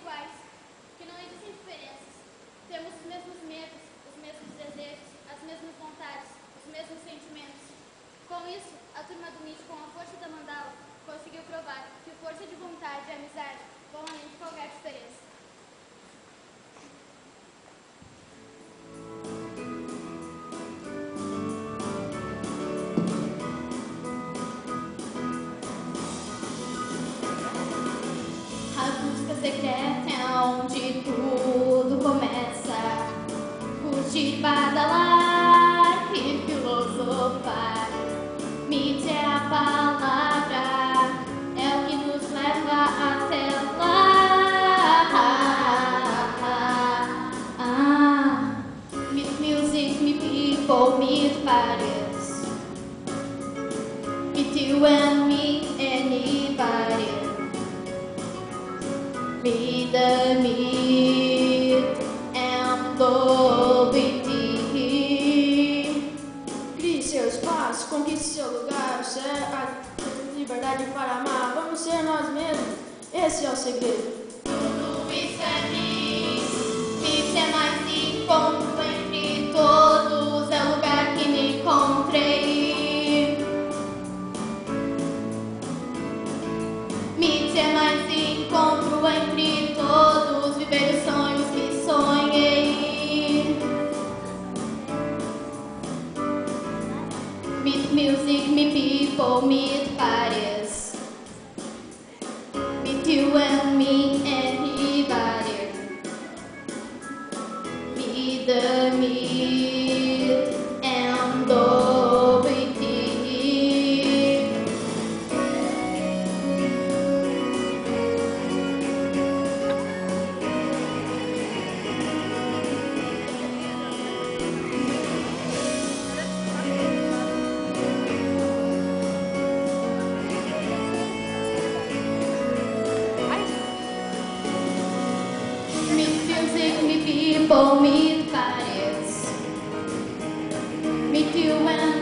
iguais, que não existem diferenças. Temos os mesmos medos, os mesmos desejos, as mesmas vontades, os mesmos sentimentos. Com isso, a turma do MIT, com a força da mandala, conseguiu provar que força de vontade e amizade vão além de qualquer diferença. A busca secreta é onde tudo começa. Curtir, badalar e filosofar. MIT é a palavra, é o que nos leva até lá. MIT music, MIT people, MIT parties. MIT you and me, anybody. Meet the MIT and WT. Crie seu espaço, conquiste seu lugar. Você é a liberdade para amar. Vamos ser nós mesmos, esse é o segredo. Tudo isso é MIT. MIT é mais encontro entre todos. É o lugar que me encontrei. MIT é mais encontro entre todos. Viver os sonhos que sonhei. MIT music, MIT people, MIT parties. MIT you and me, anybody. Meet the MIT and WT. Meet music, meet people, meet parties. Meet you and